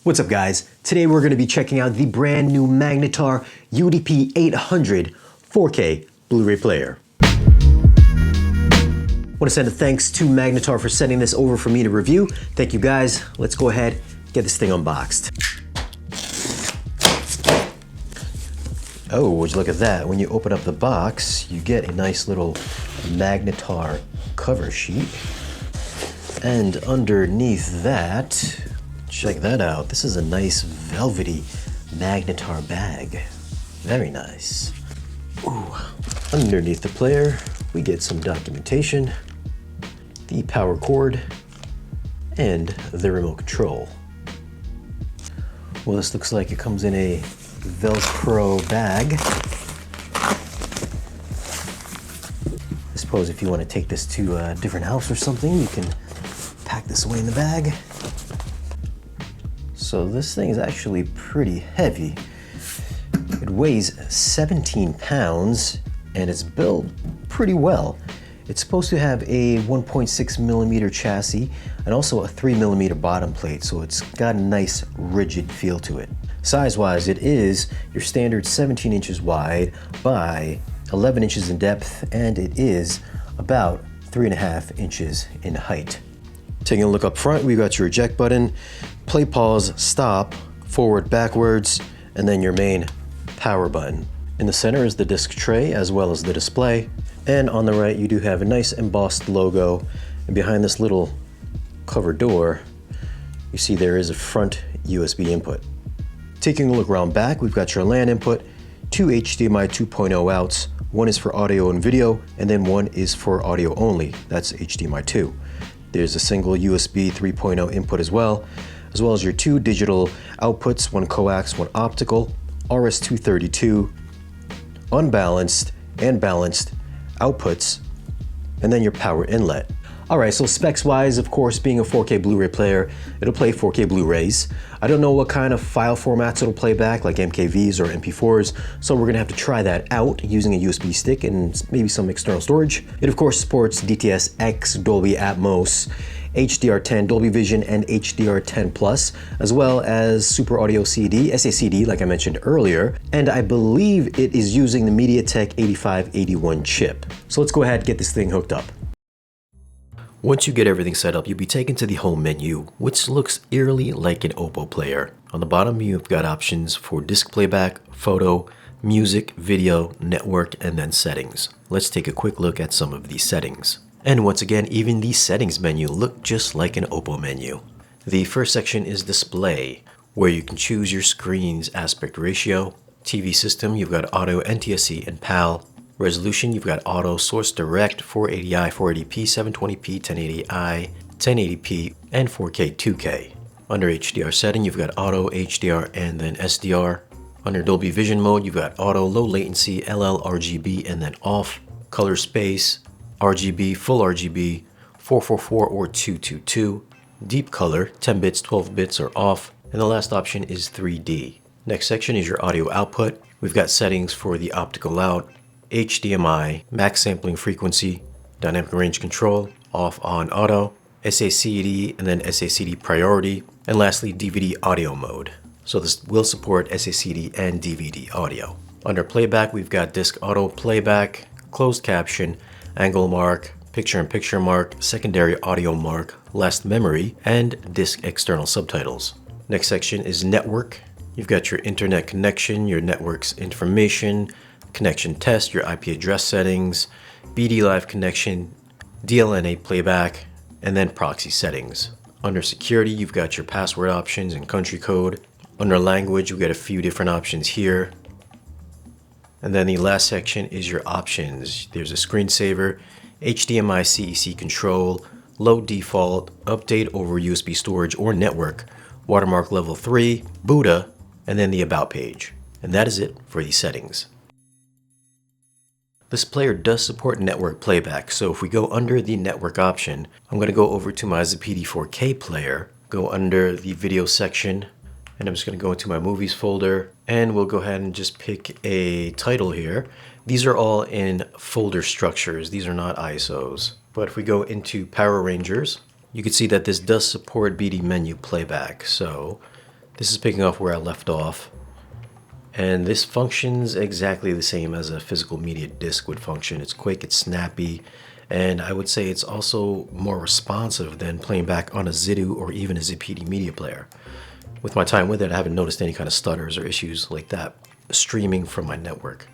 What's up guys? Today we're going to be checking out the brand new Magnetar UDP 800 4K Blu-ray player. I want to send a thanks to Magnetar for sending this over for me to review. Thank you guys. Let's go ahead, get this thing unboxed. Oh, would you look at that? When you open up the box, you get a nice little Magnetar cover sheet. And underneath that, check that out. This is a nice velvety Magnetar bag. Very nice. Ooh. Underneath the player, we get some documentation, the power cord, and the remote control. Well, this looks like it comes in a Velcro bag. I suppose if you want to take this to a different house or something, you can pack this away in the bag. So this thing is actually pretty heavy. It weighs 17 pounds and it's built pretty well. It's supposed to have a 1.6 millimeter chassis and also a 3 millimeter bottom plate, so it's got a nice rigid feel to it. Size-wise, it is your standard 17 inches wide by 11 inches in depth, and it is about 3.5 inches in height. Taking a look up front, we got your eject button, play, pause, stop, forward, backwards, and then your main power button. In the center is the disc tray as well as the display. And on the right, you do have a nice embossed logo. And behind this little cover door, you see there is a front USB input. Taking a look around back, we've got your LAN input, two HDMI 2.0 outs. One is for audio and video, and then one is for audio only. That's HDMI 2. There's a single USB 3.0 input as well as your two digital outputs, one coax, one optical, RS-232, unbalanced and balanced outputs, and then your power inlet. Alright, so specs wise, of course, being a 4K Blu-ray player, it'll play 4K Blu-rays. I don't know what kind of file formats it'll play back, like MKVs or MP4s, so we're gonna have to try that out using a USB stick and maybe some external storage. It of course supports DTS-X, Dolby Atmos, HDR10, Dolby Vision, and HDR10 Plus, as well as Super Audio CD, SACD, like I mentioned earlier, and I believe it is using the MediaTek 8581 chip. So let's go ahead and get this thing hooked up. Once you get everything set up, you'll be taken to the home menu, which looks eerily like an Oppo player. On the bottom, you've got options for disc playback, photo, music, video, network, and then settings. Let's take a quick look at some of these settings. And once again, even the settings menu look just like an Oppo menu. The first section is display, where you can choose your screen's aspect ratio. TV system, you've got auto, NTSC, and PAL. Resolution, you've got auto, source direct, 480i, 480p, 720p, 1080i, 1080p, and 4K, 2K. Under HDR setting, you've got auto, HDR, and then SDR. Under Dolby Vision mode, you've got auto, low latency, LL, RGB, and then off. Color space, RGB, full RGB, 444 or 222. Deep color, 10 bits, 12 bits are off. And the last option is 3D. Next section is your audio output. We've got settings for the optical out, HDMI, max sampling frequency, dynamic range control, off, on, auto, SACD, and then SACD priority, and lastly DVD audio mode. So this will support SACD and DVD audio. Under playback, we've got disc auto playback, closed caption, angle mark, picture-in-picture mark, secondary audio mark, last memory, and disc external subtitles. Next section is network. You've got your internet connection, your network's information, connection test, your IP address settings, BD Live connection, DLNA playback, and then proxy settings. Under security, you've got your password options and country code. Under language, you've got a few different options here. And then the last section is your options. There's a screensaver, HDMI CEC control, low default, update over USB storage or network, watermark level 3, Buddha, and then the about page. And that is it for these settings. This player does support network playback, so if we go under the network option, I'm going to go over to my Zapiti 4K player, go under the video section, and I'm just going to go into my movies folder, and we'll go ahead and just pick a title here. These are all in folder structures, these are not ISOs. But if we go into Power Rangers, you can see that this does support BD menu playback. So This is picking up where I left off. And this functions exactly the same as a physical media disc would function. It's quick, it's snappy, and I would say it's also more responsive than playing back on a Zidu or even a ZPD media player. With my time with it, I haven't noticed any kind of stutters or issues like that streaming from my network.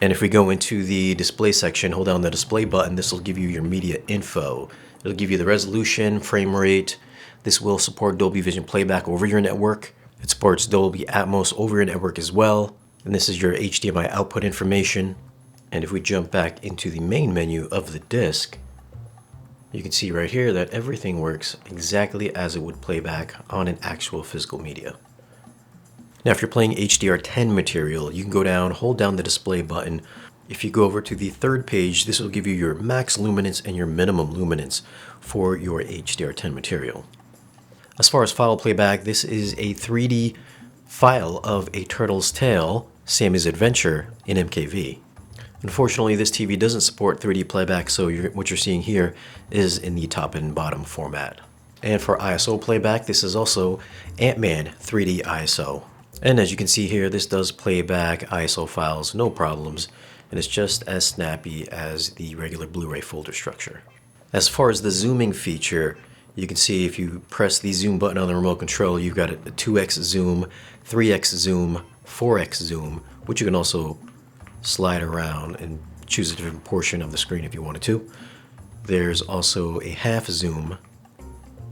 And if we go into the display section, hold down the display button, this will give you your media info. It'll give you the resolution, frame rate. This will support Dolby Vision playback over your network. It supports Dolby Atmos over your network as well. And this is your HDMI output information. And if we jump back into the main menu of the disc, you can see right here that everything works exactly as it would play back on an actual physical media. Now, if you're playing HDR10 material, you can go down, hold down the display button. If you go over to the third page, this will give you your max luminance and your minimum luminance for your HDR10 material. As far as file playback, this is a 3D file of A Turtle's Tale, Sammy's Adventure in MKV. Unfortunately, this TV doesn't support 3D playback, so what you're seeing here is in the top and bottom format. And for ISO playback, this is also Ant-Man 3D ISO. And as you can see here, this does play back ISO files, no problems, and it's just as snappy as the regular Blu-ray folder structure. As far as the zooming feature, you can see if you press the zoom button on the remote control, you've got a 2x zoom, 3x zoom, 4x zoom, which you can also slide around and choose a different portion of the screen if you wanted to. There's also a half zoom,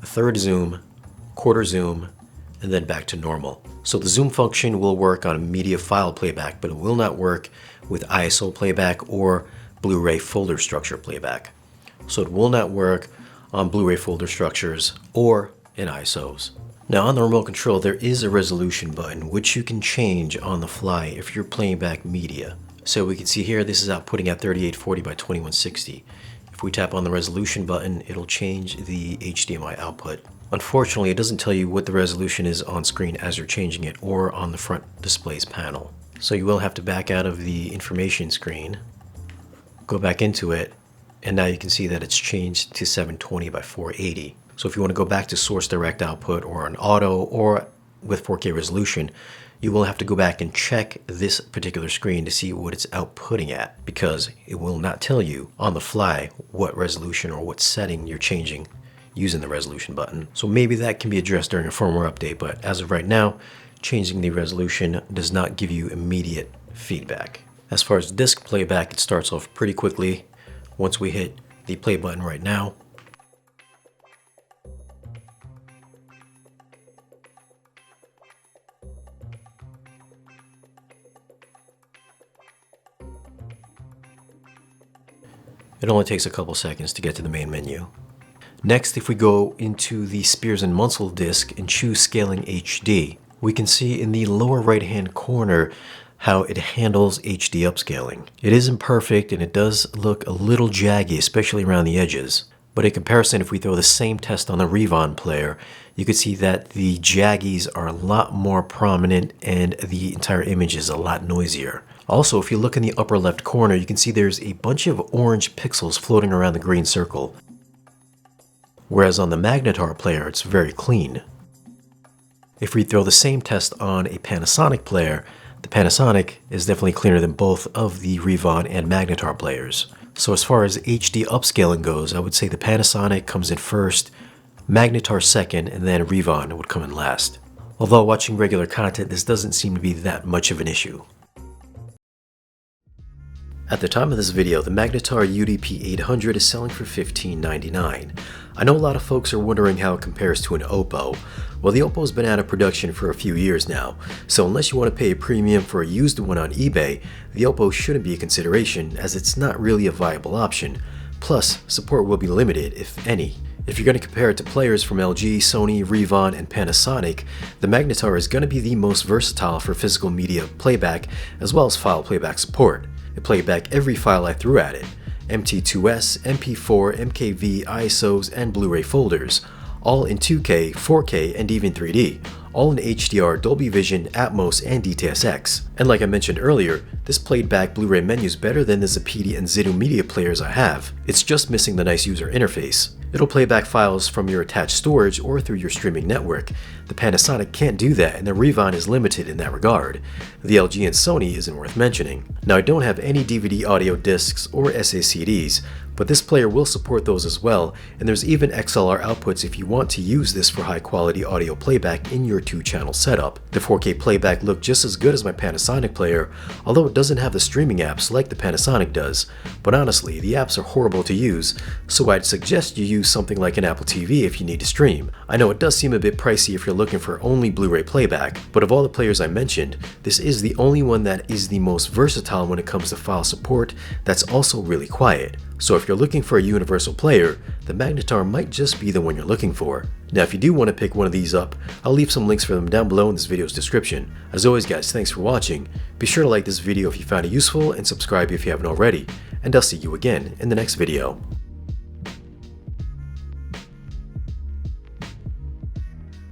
a third zoom, quarter zoom, and then back to normal. So the zoom function will work on media file playback, but it will not work with ISO playback or Blu-ray folder structure playback. So it will not work on Blu-ray folder structures or in ISOs. Now on the remote control, there is a resolution button which you can change on the fly if you're playing back media. So we can see here, this is outputting at 3840 by 2160. If we tap on the resolution button, it'll change the HDMI output. Unfortunately, it doesn't tell you what the resolution is on screen as you're changing it or on the front displays panel. So you will have to back out of the information screen, go back into it, and now you can see that it's changed to 720 by 480. So if you want to go back to source direct output or an auto or with 4K resolution, you will have to go back and check this particular screen to see what it's outputting at, because it will not tell you on the fly what resolution or what setting you're changing using the resolution button. So maybe that can be addressed during a firmware update, but as of right now, changing the resolution does not give you immediate feedback. As far as disc playback, it starts off pretty quickly. Once we hit the play button right now, it only takes a couple seconds to get to the main menu. Next, if we go into the Spears and Munsell disc and choose Scaling HD, we can see in the lower right hand corner how it handles HD upscaling. It is imperfect and it does look a little jaggy, especially around the edges. But in comparison, if we throw the same test on the Revon player, you can see that the jaggies are a lot more prominent and the entire image is a lot noisier. Also, if you look in the upper left corner, you can see there's a bunch of orange pixels floating around the green circle. Whereas on the Magnetar player, it's very clean. If we throw the same test on a Panasonic player, the Panasonic is definitely cleaner than both of the Revon and Magnetar players. So as far as HD upscaling goes, I would say the Panasonic comes in first, Magnetar second, and then Revon would come in last. Although watching regular content, this doesn't seem to be that much of an issue. At the time of this video, the Magnetar UDP-800 is selling for $1599. I know a lot of folks are wondering how it compares to an Oppo. Well, the Oppo's been out of production for a few years now, so unless you want to pay a premium for a used one on eBay, the Oppo shouldn't be a consideration as it's not really a viable option. Plus, support will be limited, if any. If you're going to compare it to players from LG, Sony, Revon, and Panasonic, the Magnetar is going to be the most versatile for physical media playback as well as file playback support. It played back every file I threw at it: MT2S, MP4, MKV, ISOs, and Blu-ray folders, all in 2K, 4K, and even 3D, all in HDR, Dolby Vision, Atmos, and DTS:X. And like I mentioned earlier, this played back Blu-ray menu is better than the Zapiti and Zidu media players I have. It's just missing the nice user interface. It'll play back files from your attached storage or through your streaming network. The Panasonic can't do that, and the Revon is limited in that regard. The LG and Sony isn't worth mentioning. Now, I don't have any DVD audio discs or SACDs, but this player will support those as well, and there's even XLR outputs if you want to use this for high quality audio playback in your 2-channel setup. The 4K playback looked just as good as my Panasonic player, although it doesn't have the streaming apps like the Panasonic does. But honestly, the apps are horrible to use, so I'd suggest you use something like an Apple TV if you need to stream. I know it does seem a bit pricey if you're looking for only Blu-ray playback, but of all the players I mentioned, this is the only one that is the most versatile when it comes to file support that's also really quiet. So if you're looking for a universal player, the Magnetar might just be the one you're looking for. Now if you do want to pick one of these up, I'll leave some links for them down below in this video's description. As always guys, thanks for watching. Be sure to like this video if you found it useful and subscribe if you haven't already. And I'll see you again in the next video.